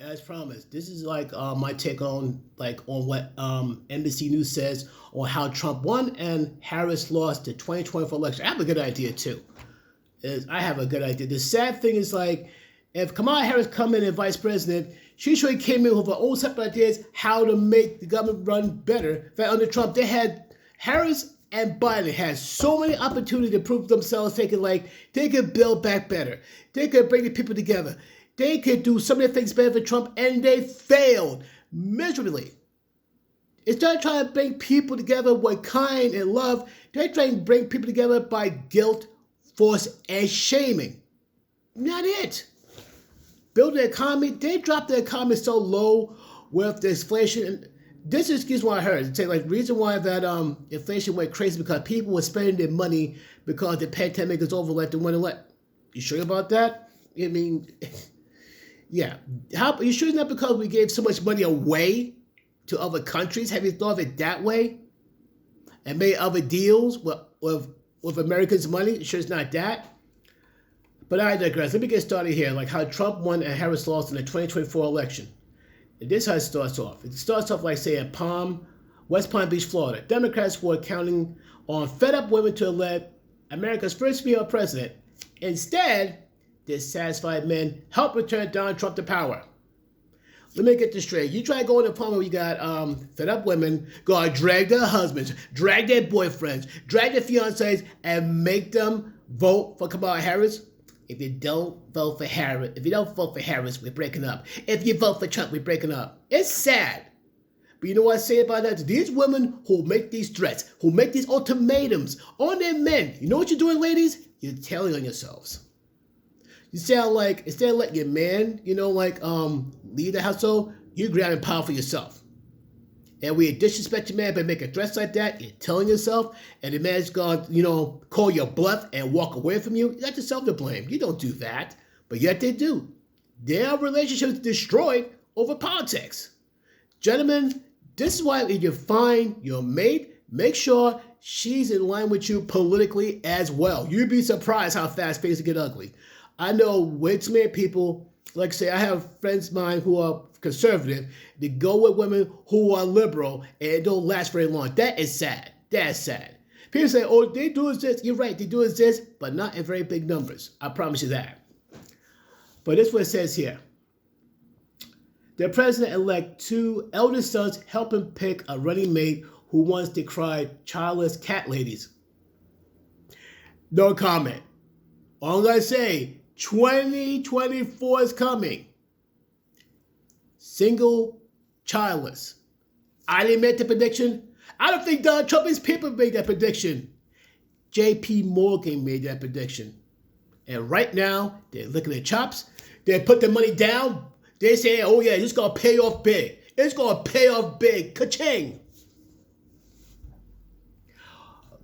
As promised, this is like my take on what NBC News says on how Trump won and Harris lost the 2024 election. I have a good idea too. I have a good idea. The sad thing is like if Kamala Harris come in as vice president, she should have came in with her own set of ideas how to make the government run better. That under Trump, they had Harris and Biden had so many opportunities to prove themselves. They could build back better. They could bring the people together. They could do some of the things better than Trump, and they failed miserably. Instead of trying to bring people together with kind and love, they're trying to bring people together by guilt, force, and shaming. Not it. Build the economy. They dropped the economy so low with the inflation. And this is what I heard. It's like the reason why that inflation went crazy because people were spending their money because the pandemic is over. Like the one let. You sure about that? I mean, yeah. How you sure it's not because we gave so much money away to other countries? Have you thought of it that way? And made other deals with Americans' money? You sure it's not that? But I digress. Let me get started here. Like how Trump won and Harris lost in the 2024 election. And this is how it starts off. It starts off like say at West Palm Beach, Florida. Democrats were counting on fed up women to elect America's first female president. Instead, dissatisfied men helped return Donald Trump to power. Let me get this straight. You try to go in a palm where you got fed up women, go out, drag their husbands, drag their boyfriends, drag their fiancés, and make them vote for Kamala Harris. If you don't vote for Harris, we're breaking up. If you vote for Trump, we're breaking up. It's sad. But you know what I say about that? These women who make these threats, who make these ultimatums on their men, you know what you're doing, ladies? You're telling on yourselves. You sound like, instead of letting your man, lead the household, you grab power for yourself. And when you disrespect your man by making threats like that, you're telling yourself, and the man's going to, call your bluff and walk away from you, you got yourself to blame. You don't do that. But yet they do. Their relationships destroyed over politics. Gentlemen, this is why if you find your mate, make sure she's in line with you politically as well. You'd be surprised how fast things get ugly. I know way too many people, like say I have friends of mine who are conservative, they go with women who are liberal and it don't last very long. That is sad. That's sad. People say, oh, they do this. You're right, they do this, but not in very big numbers. I promise you that. But this is what it says here. The president-elect two eldest sons help him pick a running mate who once decried childless cat ladies. No comment. All I'm going to say, 2024 is coming. Single, childless. I didn't make the prediction. I don't think Donald Trump and his people made that prediction. J.P. Morgan made that prediction. And right now, they're licking their chops. They put their money down. They say, oh yeah, it's going to pay off big. It's going to pay off big. Ka-ching.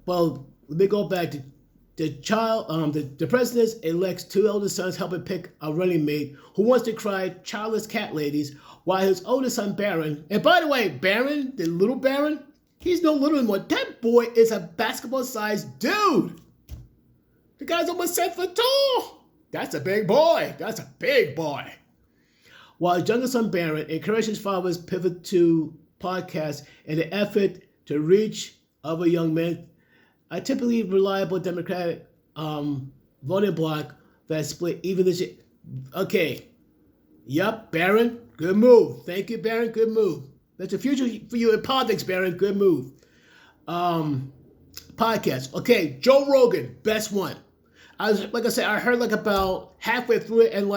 Well, let me go back to the president elects two elder sons helping pick a running mate who wants to cry childless cat ladies while his oldest son Barron, and by the way, Barron, the little Barron, he's no little anymore. That boy is a basketball-sized dude. The guy's almost 7 foot tall. That's a big boy. That's a big boy. While his younger son Barron encouraged his father's pivot to podcasts in an effort to reach other young men, a typically reliable Democratic voting bloc that split even this year. Okay. Yep, Barron, good move. Thank you, Barron, good move. That's the future for you in politics, Barron, good move. Podcast. Okay, Joe Rogan, best one. I heard like about halfway through it and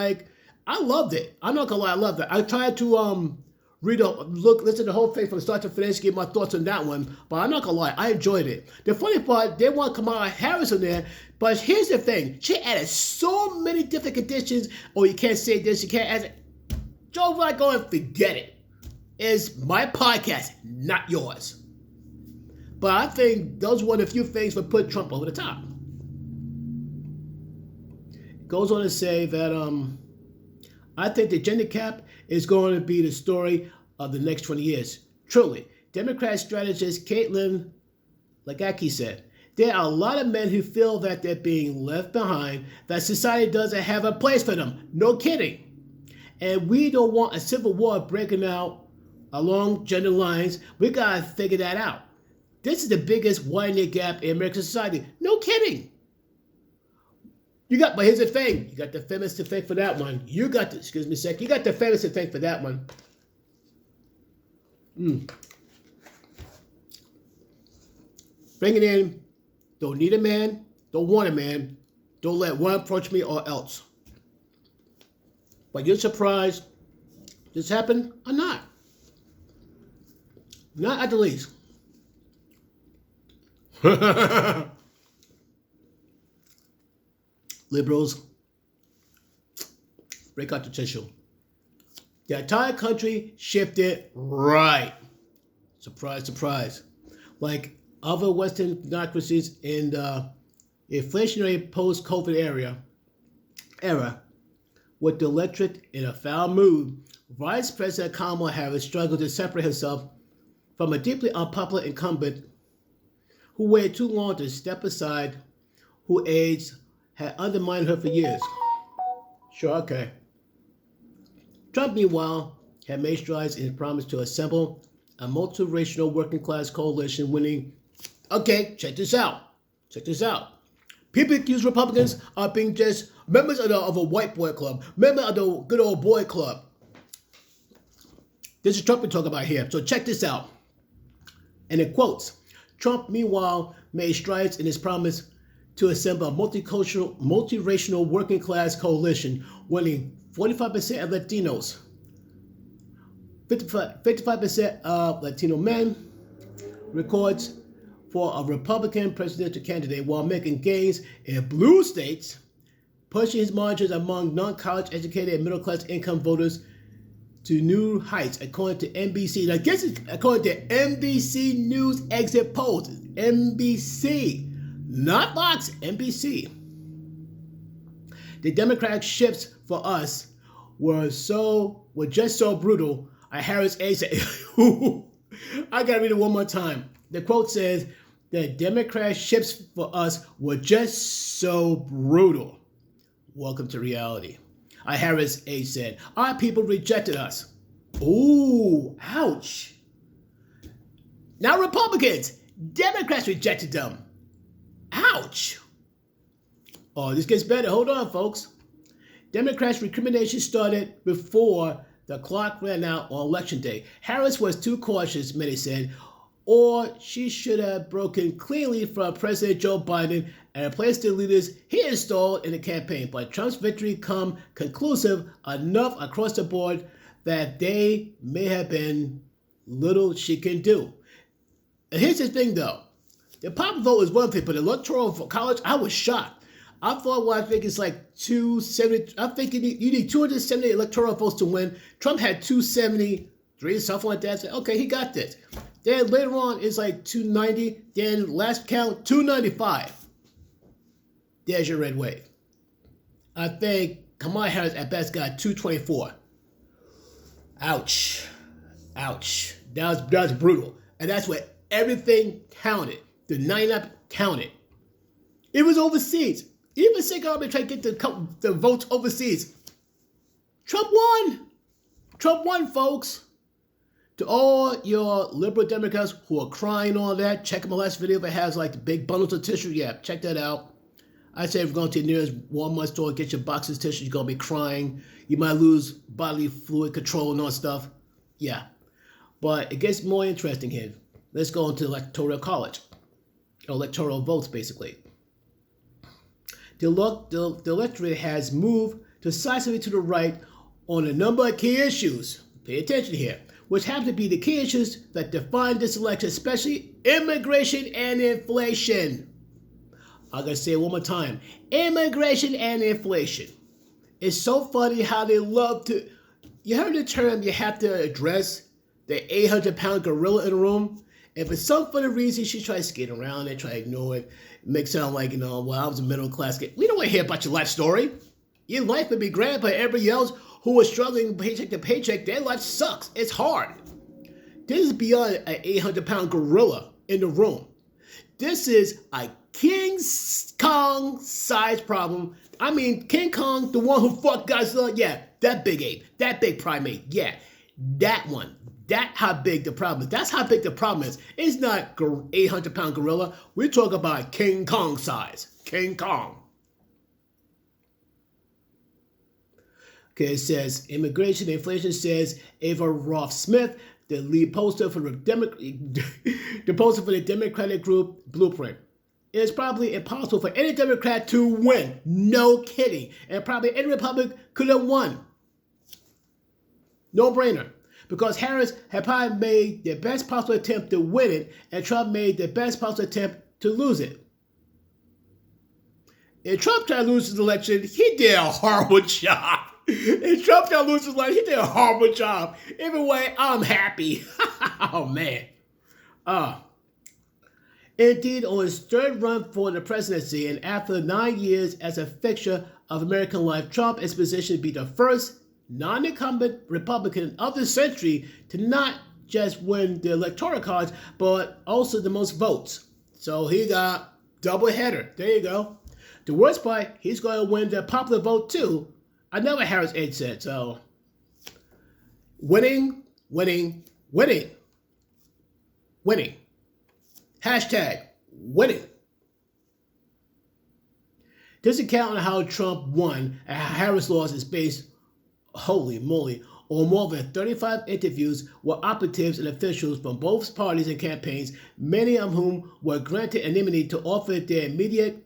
I loved it. I'm not gonna lie, I loved it. I tried to listen to the whole thing from start to finish, give my thoughts on that one. But I'm not gonna lie, I enjoyed it. The funny part, they want Kamala Harris in there, but here's the thing: she added so many different conditions. Oh, you can't say this, you can't add it. Joe, like, go and forget it. It's my podcast, not yours. But I think those were the few things that put Trump over the top. Goes on to say that I think the gender cap is going to be the story of the next 20 years. Truly, Democrat strategist Caitlin Lagacki said, there are a lot of men who feel that they're being left behind, that society doesn't have a place for them. No kidding. and we don't want a civil war breaking out along gender lines. We gotta figure that out. This is the biggest widening gap in American society. No kidding. But here's the thing. You got the feminists to thank for that one. You got the feminists to thank for that one. Bring it in. Don't need a man. Don't want a man. Don't let one approach me or else. But you're surprised this happened or not? Not at the least. Liberals, break out the tissue. The entire country shifted right. Surprise, surprise. Like other Western democracies in the inflationary post-COVID era, with the electorate in a foul mood, Vice President Kamala Harris struggled to separate herself from a deeply unpopular incumbent who waited too long to step aside, whose age had undermined her for years. Sure, okay. Trump, meanwhile, had made strides in his promise to assemble a multiracial working class coalition winning. Okay, check this out. People accuse Republicans of being just members of a white boy club, members of the good old boy club. This is Trump we're talking about here. So check this out. And in quotes, Trump, meanwhile, made strides in his promise to assemble a multiracial working class coalition, winning 45% of Latinos, 55% of Latino men, records for a Republican presidential candidate while making gains in blue states, pushing his margins among non-college educated and middle-class income voters to new heights, according to NBC. Now, guess it's according to NBC News exit polls. NBC, not Fox, NBC. The Democratic shifts for us were just so brutal. Harris A said, I gotta read it one more time. The quote says, the Democratic shifts for us were just so brutal. Welcome to reality. Harris A said, our people rejected us. Ooh, ouch. Now Republicans, Democrats rejected them. Ouch. Oh, this gets better. Hold on, folks. Democrats' recrimination started before the clock ran out on Election Day. Harris was too cautious, many said, or she should have broken cleanly from President Joe Biden and replaced the leaders he installed in the campaign. But Trump's victory come conclusive enough across the board that they may have been little she can do. And here's the thing, though. The popular vote is one thing, but the electoral college, I was shocked. I thought, I think it's like 270. I'm thinking you need 270 electoral votes to win. Trump had 273, something like that. I said, okay, he got this. Then later on, it's like 290. Then last count, 295. There's your red wave. I think Kamala Harris at best got 224. Ouch. Ouch. That was brutal. And that's where everything counted. The 99 counted. It was overseas. Even Sick Army tried to get the votes overseas. Trump won. Trump won, folks. To all your liberal Democrats who are crying on that, check my last video if it has like the big bundles of tissue. Yeah, check that out. I say if you're going to the nearest Walmart store, get your boxes of tissue, you're going to be crying. You might lose bodily fluid control and all stuff. Yeah. But it gets more interesting here. Let's go into electoral college. Electoral votes, basically. The electorate has moved decisively to the right on a number of key issues. Pay attention here. Which happen to be the key issues that define this election, especially immigration and inflation. I'm going to say it one more time. Immigration and inflation. It's so funny how they love to... You heard the term, you have to address the 800-pound gorilla in the room. And for some funny reason, she tries to skate around and try to ignore it. Make it sound like, well, I was a middle class kid. We don't want to hear about your life story. Your life would be grand, but everybody else who was struggling paycheck to paycheck, their life sucks. It's hard. This is beyond an 800-pound gorilla in the room. This is a King Kong size problem. I mean, King Kong, the one who fucked Godzilla, yeah, That big ape, that big primate, yeah, that one. That's how big the problem is. That's how big the problem is. It's not 800-pound gorilla. We're talking about King Kong size. King Kong. Okay, it says immigration and inflation, says Ava Roth Smith, the lead poster for the Democratic group Blueprint. It is probably impossible for any Democrat to win. No kidding. And probably any Republican could have won. No brainer. Because Harris had probably made the best possible attempt to win it, and Trump made the best possible attempt to lose it. If Trump tried to lose his election, he did a horrible job. If Trump tried to lose his election, he did a horrible job. Either way, I'm happy. Oh, man. Indeed, on his third run for the presidency, and after 9 years as a fixture of American life, Trump is positioned to be the first non-incumbent Republican of the century to not just win the electoral college, but also the most votes. So he got double header. There you go. The worst part, he's going to win the popular vote too. Another Harris aide said. So winning, winning, winning, winning. Hashtag winning. This account on how Trump won and how Harris lost is based, holy moly, on more than 35 interviews with operatives and officials from both parties and campaigns, many of whom were granted anonymity to offer their immediate,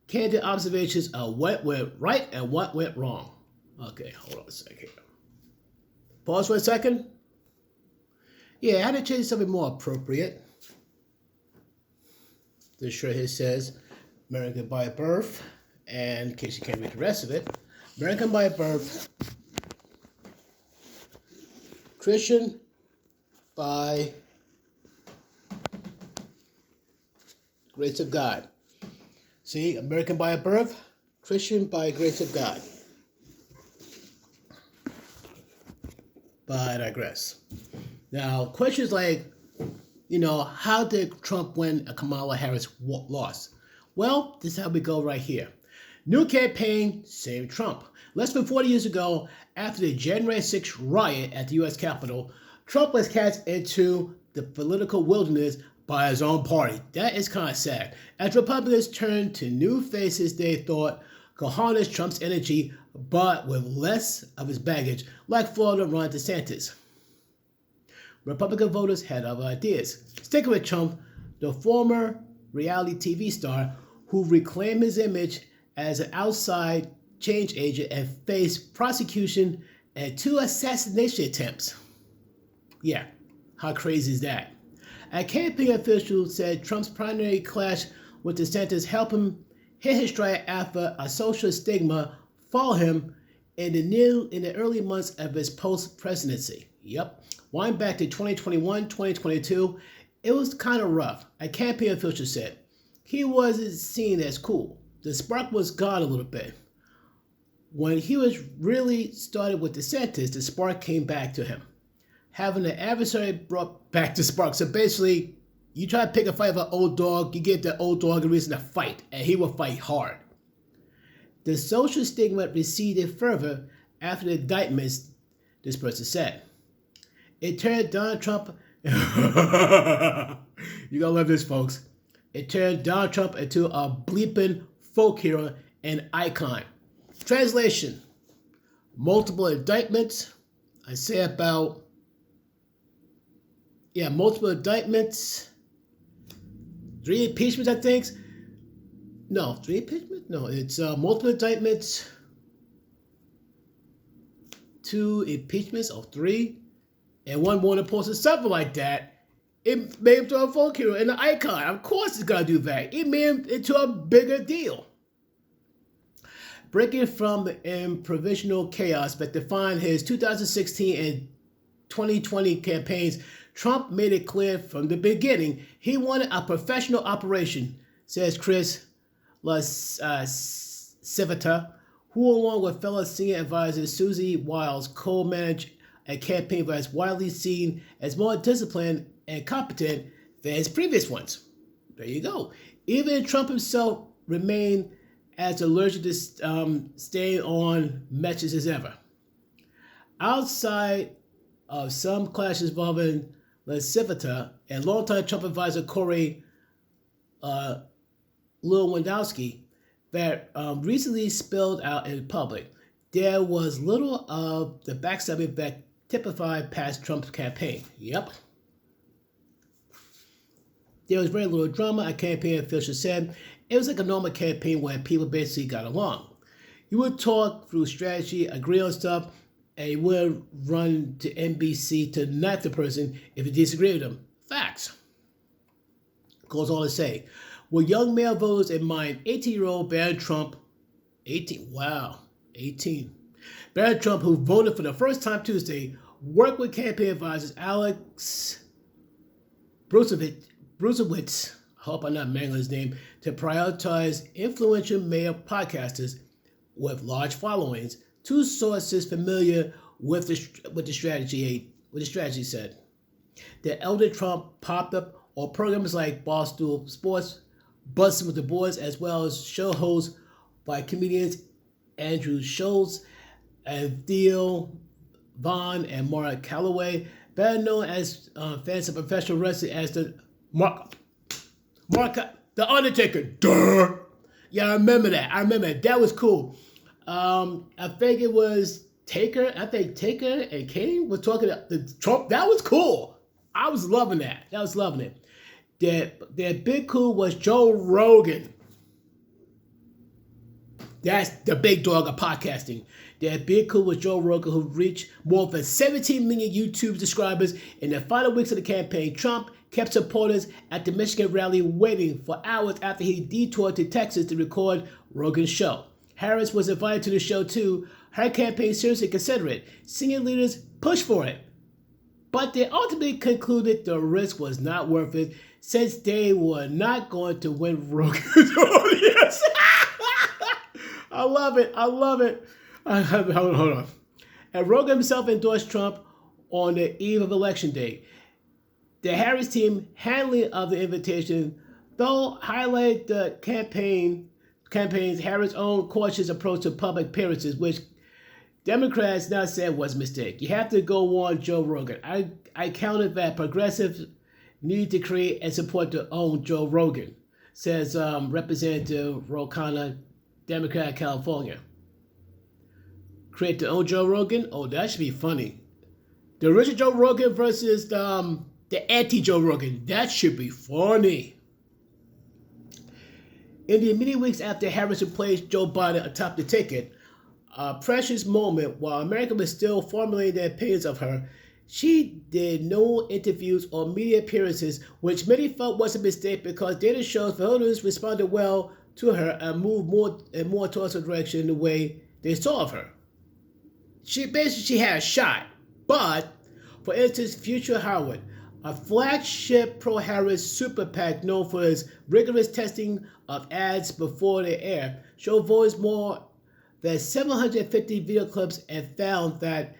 candid observations of what went right and what went wrong. Okay, hold on a second. Pause for a second. Yeah, I had to change something more appropriate. This shirt here says American by birth, and in case you can't read the rest of it, American by birth, Christian by grace of God. See, American by birth, Christian by grace of God. But I digress. Now, questions like, how did Trump win a Kamala Harris loss? Well, this is how we go right here. New campaign, same Trump. Less than 40 years ago, after the January 6th riot at the U.S. Capitol, Trump was cast into the political wilderness by his own party. That is kind of sad. As Republicans turned to new faces they thought could harness Trump's energy, but with less of his baggage, like Florida Ron DeSantis. Republican voters had other ideas. Sticking with Trump, the former reality TV star who reclaimed his image as an outside change agent and faced prosecution and 2 assassination attempts. Yeah, how crazy is that? A campaign official said Trump's primary clash with DeSantis helped him hit his stride after a social stigma followed him in the early months of his post-presidency. Yep. Wind back to 2021, 2022, it was kind of rough. A campaign official said he wasn't seen as cool. The spark was gone a little bit. When he was really started with DeSantis, the spark came back to him. Having an adversary brought back the spark. So basically, you try to pick a fight with an old dog, you give the old dog a reason to fight, and he will fight hard. The social stigma receded further after the indictments, this person said. It turned Donald Trump, you're gonna love this, folks. It turned Donald Trump into a bleeping folk hero and icon. Translation, multiple indictments. I say about, multiple indictments. 3 impeachments, I think. No, 3 impeachments? No, it's multiple indictments. 2 impeachments, or 3. And 1 more important, something like that. It made him to a folk hero and an icon. Of course it's going to do that. It made him into a bigger deal. Breaking from the provisional chaos that defined his 2016 and 2020 campaigns, Trump made it clear from the beginning he wanted a professional operation, says Chris LaCivita, who along with fellow senior advisor Susie Wiles co-managed a campaign that is widely seen as more disciplined and competent than his previous ones. There you go. Even Trump himself remained as allergic to staying on matches as ever. Outside of some clashes involving Lasivita and longtime Trump advisor Corey Lewandowski that recently spilled out in public, there was little of the backstabbing that typified past Trump's campaign. Yep. There was very little drama, a campaign official said. It was like a normal campaign where people basically got along. You would talk through strategy, agree on stuff, and you would run to NBC to knife the person if you disagree with them. Facts. Goes on to say, with young male voters in mind, 18-year-old Barron Trump, 18, wow, 18. Barron Trump, who voted for the first time Tuesday, worked with campaign advisors Alex Brusewitz, I hope I'm not mangling his name, to prioritize influential male podcasters with large followings. Two sources familiar with the strategy said. The elder Trump popped up on programs like Barstool Sports, Busting with the Boys, as well as show hosts by comedians Andrew Schultz and Theo Vaughn and Mark Calloway, better known as fans of professional wrestling as the Mark, the Undertaker. Duh. Yeah, I remember that. That was cool. I think it was Taker. I think Taker and Kane was talking to the Trump. That was cool. I was loving that. That big cool was Joe Rogan. That's the big dog of podcasting. That big cool was Joe Rogan, who reached more than 17 million YouTube subscribers in the final weeks of the campaign. Trump kept supporters at the Michigan rally waiting for hours after he detoured to Texas to record Rogan's show. Harris was invited to the show too. Her campaign seriously considered it. Senior leaders pushed for it, but they ultimately concluded the risk was not worth it since they were not going to win Rogan's audience. I love it. Hold on. And Rogan himself endorsed Trump on the eve of Election Day. The Harris team handling of the invitation, though, highlighted the campaign's Harris' own cautious approach to public appearances, which Democrats now said was a mistake. You have to go on Joe Rogan. I counted that progressives need to create and support their own Joe Rogan, says Representative Rokana, Democrat of California. Create their own Joe Rogan? Oh, that should be funny. The original Joe Rogan versus the anti-Joe Rogan. That should be funny. In the immediate weeks after Harris replaced Joe Biden atop the ticket, a precious moment while America was still formulating their opinions of her, she did no interviews or media appearances, which many felt was a mistake because data shows voters responded well to her and moved more towards her direction the way they saw of her. She had a shot, but for instance, Future Howard, a flagship pro-Harris super PAC known for its rigorous testing of ads before they air, showed voters more than 750 video clips and found that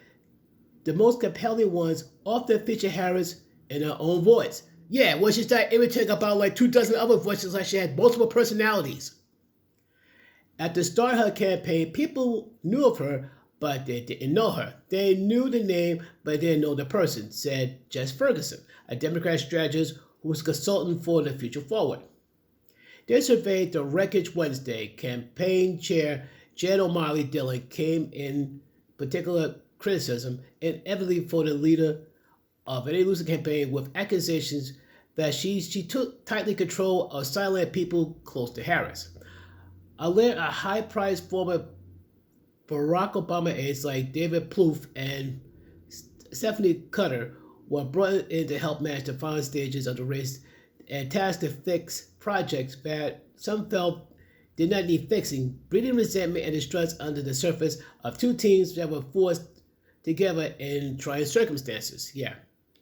the most compelling ones often feature Harris in her own voice. Yeah, when she started imitating about like 24 other voices, like she had multiple personalities. At the start of her campaign, people knew of her, but they didn't know her. They knew the name, but didn't know the person, said Jess Ferguson, a Democrat strategist who was consultant for the Future Forward. They surveyed the wreckage Wednesday. Campaign chair Jan O'Malley Dillon came in particular criticism, inevitably for the leader of any losing campaign, with accusations that she took tightly control of silent people close to Harris. A high-priced former Barack Obama aides like David Plouffe and Stephanie Cutter were brought in to help manage the final stages of the race and tasked to fix projects that some felt did not need fixing, breeding resentment and distrust under the surface of two teams that were forced together in trying circumstances. Yeah.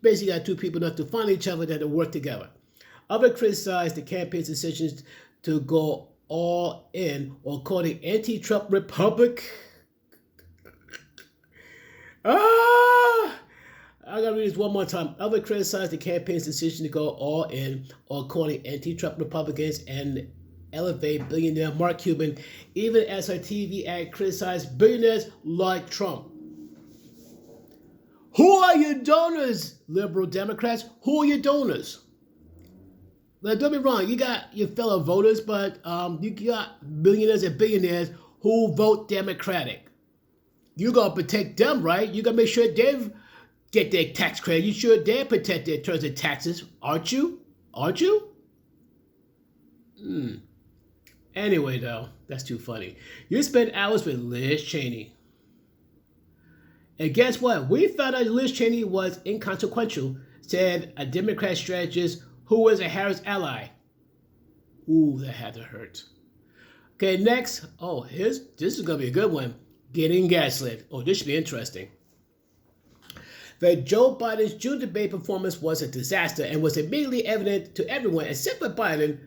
Basically got two people enough to find each other that to work together. Others criticized the campaign's decisions to go all in or call the anti-Trump Republic. I gotta read this one more time. Others criticized the campaign's decision to go all in or call the anti-Trump Republicans and elevate billionaire Mark Cuban, even as her TV ad criticized billionaires like Trump. Who are your donors, liberal Democrats? Who are your donors? Now, don't be wrong, you got your fellow voters, but you got millionaires and billionaires who vote Democratic. You got to protect them, right? You got to make sure they get their tax credit. You sure they protect their terms of taxes, aren't you? Aren't you? Anyway, though, that's too funny. You spent hours with Liz Cheney. And guess what? We found out Liz Cheney was inconsequential, said a Democrat strategist who was a Harris ally. Ooh, that had to hurt. Okay, next. Oh, this is going to be a good one. Getting gaslit. Oh, this should be interesting. That Joe Biden's June debate performance was a disaster and was immediately evident to everyone except for Biden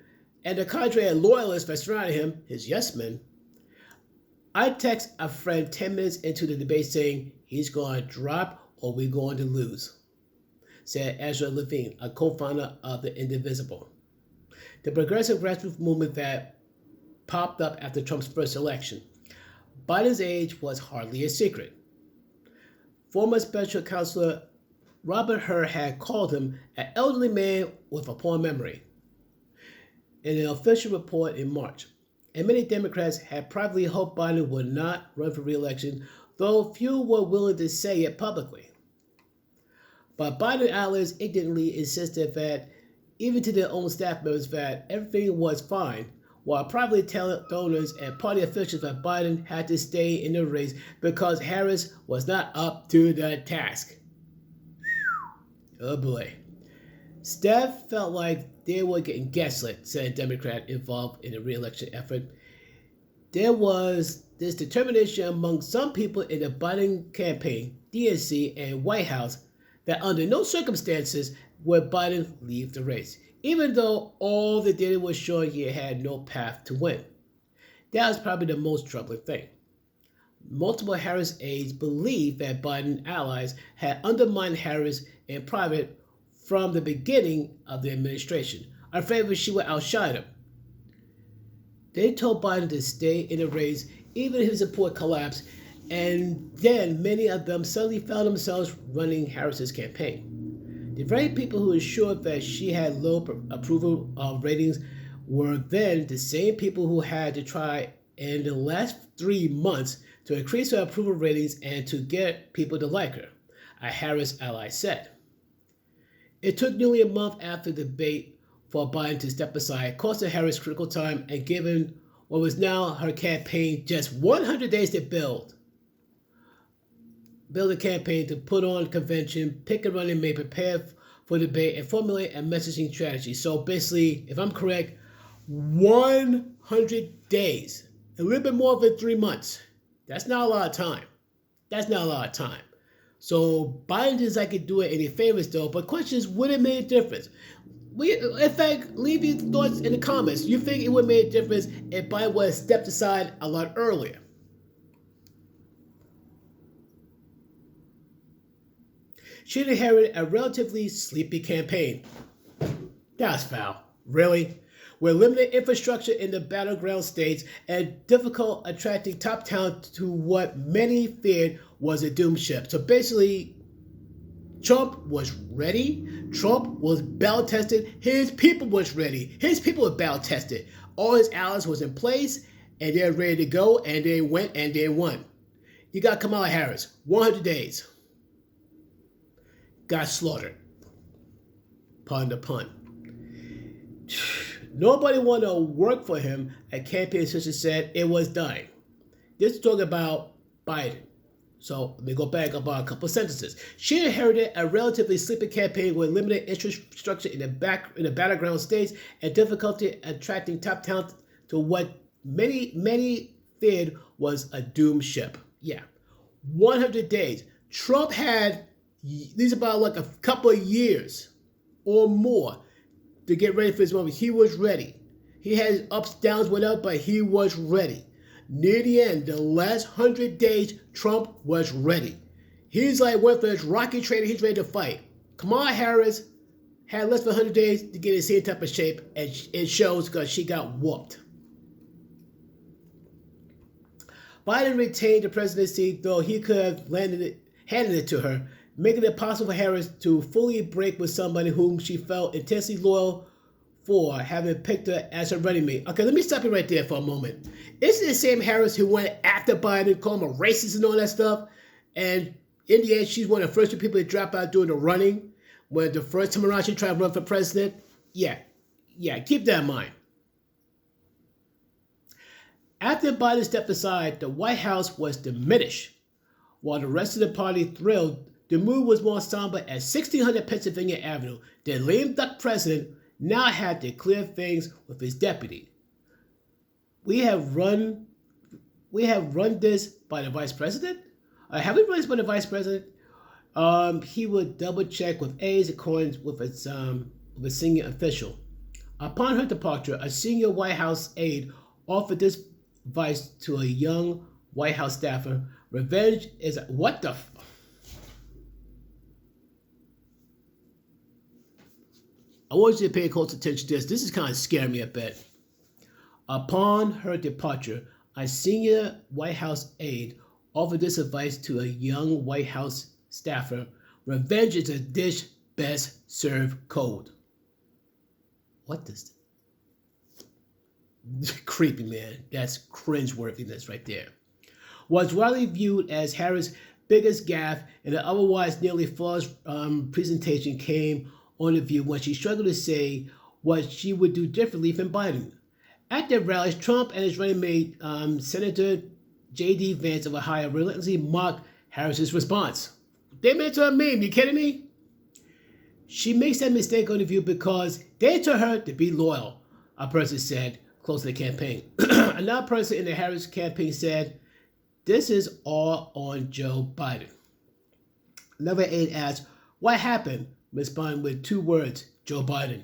and the cadre of loyalists that surrounded him, his yes men. I text a friend 10 minutes into the debate saying he's going to drop or we're going to lose, said Ezra Levine, a co-founder of the Indivisible, the progressive grassroots movement that popped up after Trump's first election. Biden's age was hardly a secret. Former special counselor Robert Hur had called him an elderly man with a poor memory in an official report in March, and many Democrats had privately hoped Biden would not run for re-election, though few were willing to say it publicly. But Biden allies ignorantly insisted that, even to their own staff members, that everything was fine, while privately telling donors and party officials that Biden had to stay in the race because Harris was not up to the task. Oh boy. Staff felt like they were getting gaslit, said a Democrat involved in the re-election effort. There was this determination among some people in the Biden campaign, DNC, and White House that under no circumstances would Biden leave the race, even though all the data was showing he had no path to win. That was probably the most troubling thing. Multiple Harris aides believed that Biden allies had undermined Harris in private from the beginning of the administration, afraid that she would outshine him. They told Biden to stay in the race even if his support collapsed, and then many of them suddenly found themselves running Harris's campaign. The very people who assured that she had low approval ratings were then the same people who had to try in the last 3 months to increase her approval ratings and to get people to like her, a Harris ally said. It took nearly a month after the debate for Biden to step aside, costing Harris critical time and giving what was now her campaign just 100 days to build a campaign, to put on a convention, pick a running mate, prepare for debate, and formulate a messaging strategy. So basically, if I'm correct, 100 days, a little bit more than 3 months. That's not a lot of time. So Biden doesn't like to do it any favors though, but question is, would it make a difference? In fact, leave your thoughts in the comments. You think it would make a difference if Biden would have stepped aside a lot earlier? She inherited a relatively sleepy campaign. That's foul. Really? With limited infrastructure in the battleground states and difficult attracting top talent to what many feared was a doom ship. So basically, Trump was ready. Trump was battle tested. His people was ready. His people were battle tested. All his allies was in place, and they're ready to go, and they went and they won. You got Kamala Harris, 100 days. Got slaughtered. Pardon the pun. Nobody wanted to work for him, a campaign assistant said. It was dying. This is talking about Biden. So let me go back about a couple sentences. She inherited a relatively sleepy campaign with limited infrastructure in the battleground states and difficulty attracting top talent to what many feared was a doomed ship. Yeah, 100 days. Trump had these about like a couple of years or more to get ready for his moment. He was ready. He had ups, downs, whatever, but he was ready. Near the end, the last 100 days, Trump was ready. He's like went for his rocket training. He's ready to fight. Kamala Harris had less than 100 days to get in the same type of shape, and it shows because she got whooped. Biden retained the presidency, though he could have handed it to her. making it possible for Harris to fully break with somebody whom she felt intensely loyal for, having picked her as her running mate. Okay, let me stop you right there for a moment. Isn't the same Harris who went after Biden, called him a racist and all that stuff? And in the end, she's one of the first people to drop out during the running, when the first time around she tried to run for president. Yeah, keep that in mind. After Biden stepped aside, the White House was diminished. While the rest of the party thrilled, the mood was more somber at 1600 Pennsylvania Avenue. The lame duck president now had to clear things with his deputy. We have run this by the vice president? Have we run this by the vice president? He would double check with aides according with a senior official. Upon her departure, a senior White House aide offered this advice to a young White House staffer. Revenge is what the I want you to pay close attention to this. This is kind of scaring me a bit. Upon her departure, a senior White House aide offered this advice to a young White House staffer. Revenge is a dish best served cold. What does creepy, man. That's cringeworthiness right there. Was widely viewed as Harris' biggest gaffe in an otherwise nearly flawless presentation came on the View when she struggled to say what she would do differently from Biden. At their rallies, Trump and his running mate, Senator J.D. Vance of Ohio, relentlessly mocked Harris's response. They made her a meme, you kidding me? She makes that mistake on the View because they told her to be loyal, a person said close to the campaign. Another person in the Harris campaign said, this is all on Joe Biden. Another aide asked, what happened? Responding with 2 words, Joe Biden.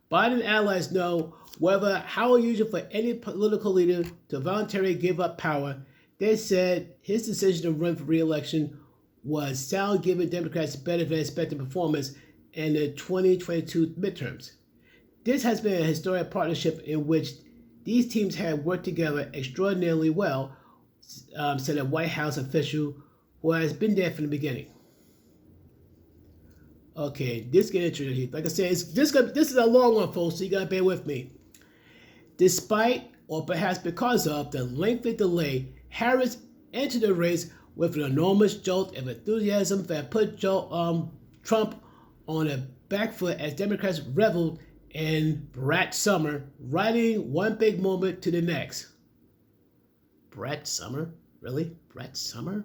Biden allies know whether how unusual for any political leader to voluntarily give up power. They said his decision to run for re-election was sound, given Democrats better than expected performance in the 2022 midterms. This has been a historic partnership in which these teams have worked together extraordinarily well, said a White House official who has been there from the beginning. Okay, this gets interesting. Like I said, this is a long one, folks, so you gotta bear with me. Despite, or perhaps because of, the lengthy delay, Harris entered the race with an enormous jolt of enthusiasm that put Trump on a back foot as Democrats reveled in Brat Summer, riding one big moment to the next. Brat Summer? Really? Brat Summer?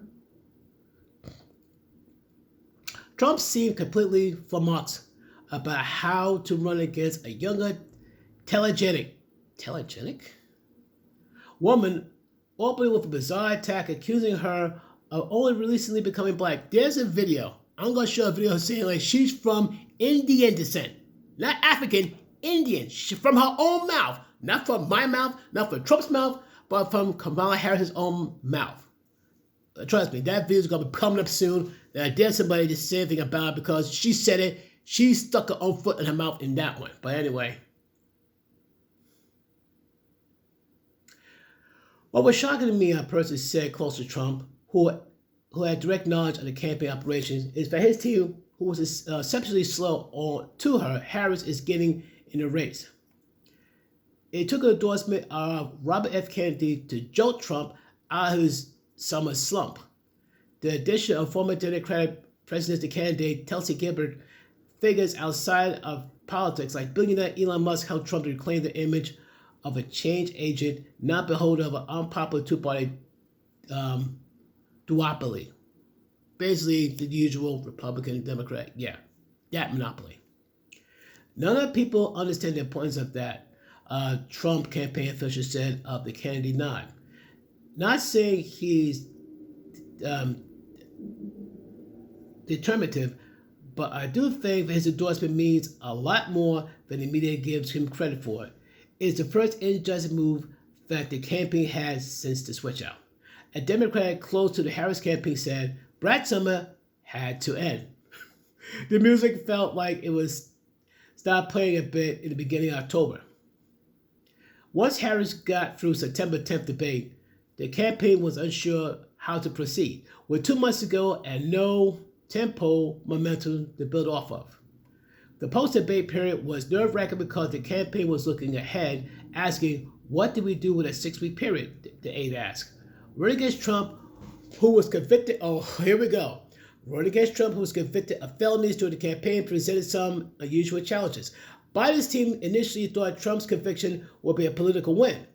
Trump seemed completely flummoxed about how to run against a younger, telegenic woman, opening with a bizarre attack accusing her of only recently becoming black. There's a video. I'm going to show a video saying like she's from Indian descent. Not African, Indian. She's from her own mouth. Not from my mouth, not from Trump's mouth, but from Kamala Harris' own mouth. Trust me, that video is going to be coming up soon. And I dare somebody to say anything about it because she said it. She stuck her own foot in her mouth in that one. But anyway. What was shocking to me, a person said close to Trump, who had direct knowledge of the campaign operations, is that his team, who was exceptionally slow on to her, Harris is getting in the race. It took an endorsement of Robert F. Kennedy to jolt Trump out of his summer slump. The addition of former Democratic presidential candidate Tulsi Gabbard figures outside of politics, like billionaire Elon Musk, helped Trump to reclaim the image of a change agent, not beholden of an unpopular two-party duopoly. Basically, the usual Republican and Democrat. Yeah, that monopoly. None of the people understand the importance of that, Trump campaign official said of the Kennedy nod. Not saying he's determinative, but I do think that his endorsement means a lot more than the media gives him credit for. It's the first energizing move that the campaign has since the switch out. A Democrat close to the Harris campaign said, Brat Summer had to end. The music felt like it was stopped playing a bit in the beginning of October. Once Harris got through September 10th debate, the campaign was unsure how to proceed. With 2 months to go and no tempo momentum to build off of. The post-debate period was nerve-wracking because the campaign was looking ahead, asking, what do we do with a 6-week period? The aide asked. Running against Trump, who was convicted, here we go. Running against Trump, who was convicted of felonies during the campaign, presented some unusual challenges. Biden's team initially thought Trump's conviction would be a political win.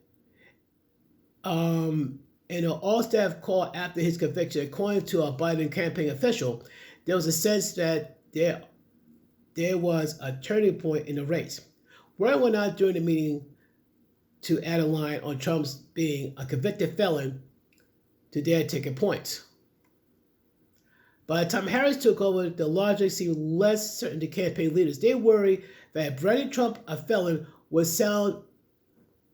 In an all-staff call after his conviction, according to a Biden campaign official, there was a sense that there was a turning point in the race. Word went out during the meeting to add a line on Trump's being a convicted felon to their ticket points. By the time Harris took over, the logic seemed less certain to campaign leaders. They worried that branding Trump a felon would sound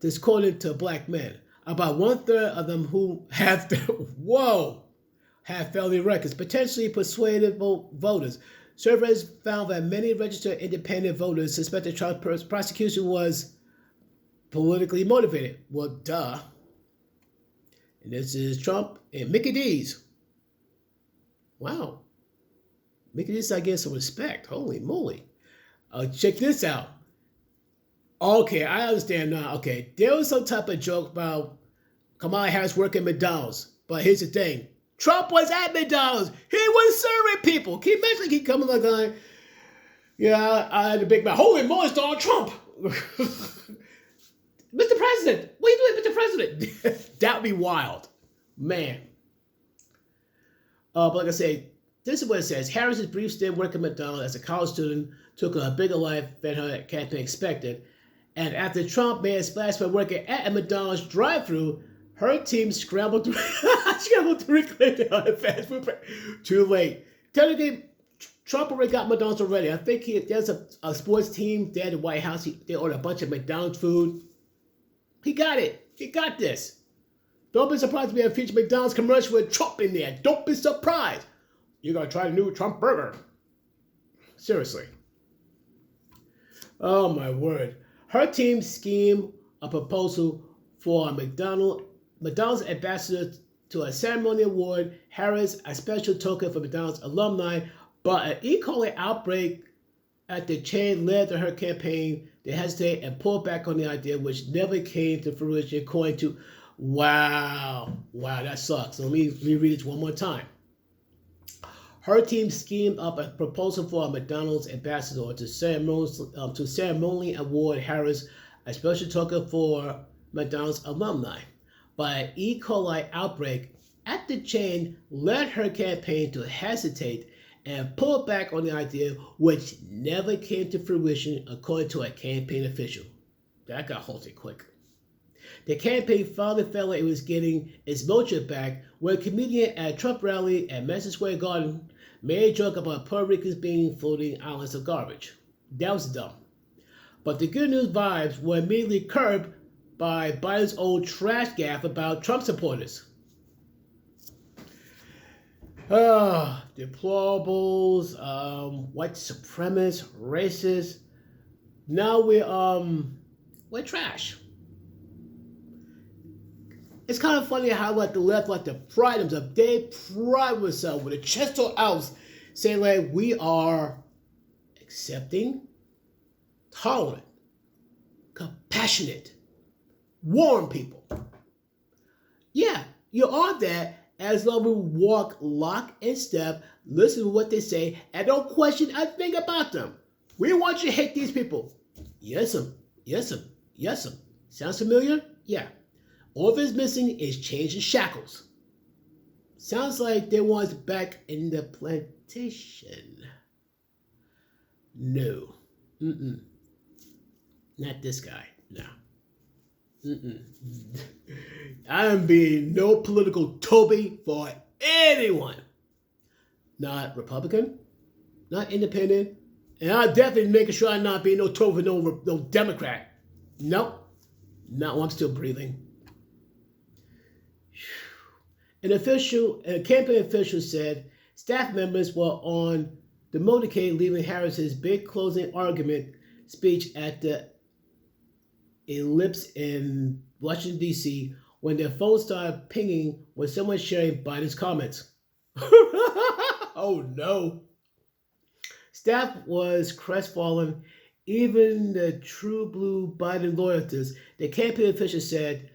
discordant to black men. About 1/3 of them who have felony records, potentially persuaded voters. Surveys found that many registered independent voters suspected Trump's prosecution was politically motivated. Well, duh. And this is Trump and Mickey D's. Wow. Mickey D's, I get some respect. Holy moly. Check this out. Okay, I understand now. Okay, there was some type of joke about Kamala Harris working at McDonald's. But here's the thing. Trump was at McDonald's. He was serving people. Can you imagine he coming like going, yeah, I had a big mouth. Holy moly, it's Donald Trump. Mr. President, what are you doing, Mr. President? That would be wild. Man. But like I say, this is what it says. Harris's brief stint working at McDonald's as a college student took a bigger life than her campaign expected. And after Trump made a splash by working at a McDonald's drive-thru, her team scrambled to reclaim the fast food. Too late. Technically, Trump already got McDonald's already. I think there's a sports team there at the White House. They ordered a bunch of McDonald's food. He got it. He got this. Don't be surprised to be a featured McDonald's commercial with Trump in there. Don't be surprised. You're going to try the new Trump burger. Seriously. Oh, my word. Her team schemed a proposal for a McDonald's ambassador to a ceremony award Harris a special token for McDonald's alumni, but an E. coli outbreak at the chain led to her campaign to hesitate and pull back on the idea, which never came to fruition, according to wow, that sucks. So let me read it one more time. Her team schemed up a proposal for a McDonald's ambassador to ceremonially award Harris a special token for McDonald's alumni. But an E. coli outbreak at the chain led her campaign to hesitate and pull back on the idea, which never came to fruition, according to a campaign official. That got halted quick. The campaign finally felt like it was getting its mojo back when a comedian at a Trump rally at Madison Square Garden made a joke about Puerto Ricans being floating islands of garbage. That was dumb. But the good news vibes were immediately curbed by Biden's old trash gaffe about Trump supporters. Deplorables, white supremacists, racists. Now we're trash. It's kind of funny how the left to pride themselves. They pride themselves with a chest all out, saying like we are accepting, tolerant, compassionate, warm people. Yeah, you are that as long as we walk lock and step, listen to what they say, and don't question a thing about them. We want you to hate these people. Yes'm. Sounds familiar? Yeah. All that's missing is change and shackles. Sounds like they want us back in the plantation. No. Not this guy. No. I am being no political Toby for anyone. Not Republican, not independent, and I'm definitely making sure I'm not being no Toby, no Democrat. Nope. Not while I'm still breathing. A campaign official said staff members were on the motorcade leaving Harris's big closing argument speech at the Ellipse in Washington, D.C. when their phones started pinging when someone sharing Biden's comments. Oh no. Staff was crestfallen. Even the true blue Biden loyalists, the campaign official said,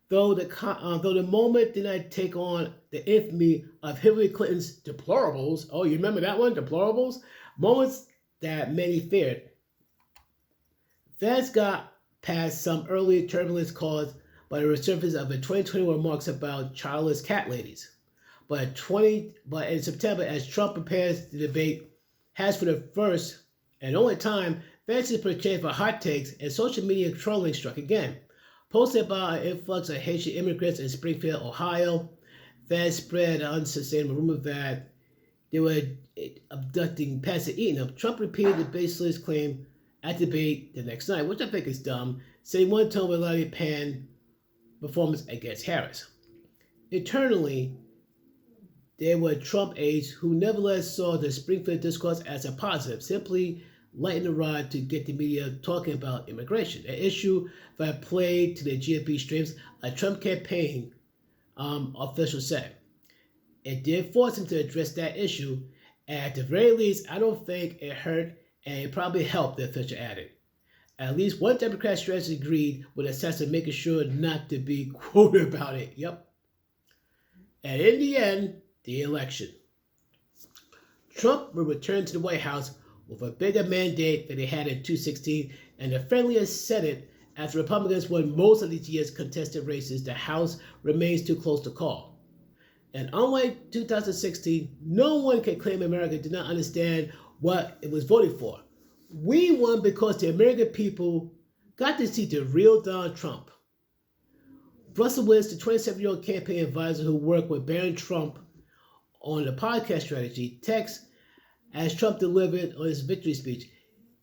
though the moment did not take on the infamy of Hillary Clinton's deplorables, oh, you remember that one, deplorables? Moments that many feared. That's got past some early turbulence caused by the resurface of the 2021 remarks about childless cat ladies. But in September, as Trump prepares the debate, has for the first and only time, fancies purchased for hot takes and social media trolling struck again. Posted about an influx of Haitian immigrants in Springfield, Ohio, fans spread an unsustainable rumor that they were abducting Pastor Eaton. Trump repeated the baseless claim at debate the next night, which I think is dumb, saying one tone with Larry Pan performance against Harris. Internally, there were Trump aides who nevertheless saw the Springfield discourse as a positive, simply lighting the rod to get the media talking about immigration, an issue that played to the GOP streams, a Trump campaign official said. It did force him to address that issue, and at the very least, I don't think it hurt, and it probably helped, the official added. At least one Democrat strategist agreed with a sense of making sure not to be quoted about it. Yep. And in the end, the election. Trump will return to the White House with a bigger mandate than they had in 2016 and a friendlier Senate as Republicans won most of these year's contested races. The House remains too close to call. And unlike 2016, no one can claim America did not understand what it was voting for. We won because the American people got to see the real Donald Trump. Russell Willis, the 27-year-old campaign advisor who worked with Barron Trump on the podcast strategy, texts as Trump delivered on his victory speech.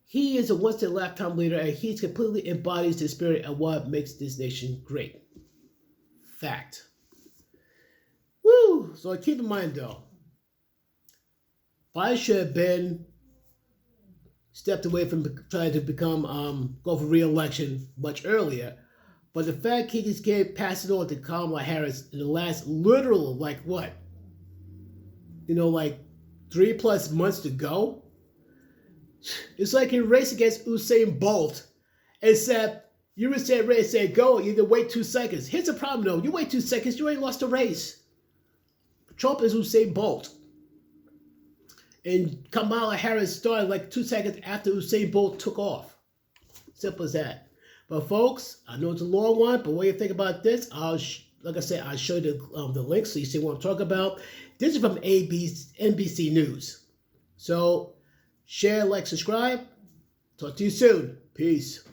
He is a once-in-a-lifetime leader, and he completely embodies the spirit of what makes this nation great. Fact. Woo! So keep in mind, though, Biden should have been stepped away from trying to go for re-election much earlier. But the fact he just passed it on to Kamala Harris in the last literal, 3+ months to go. It's like a race against Usain Bolt, except you would say race, say go, you either wait 2 seconds. Here's the problem though, you wait 2 seconds, you ain't lost the race. Trump is Usain Bolt. And Kamala Harris started 2 seconds after Usain Bolt took off. Simple as that. But folks, I know it's a long one, but what do you think about this? I'll show you the link so you see what I'm talking about. This is from NBC News. So share, like, subscribe. Talk to you soon. Peace.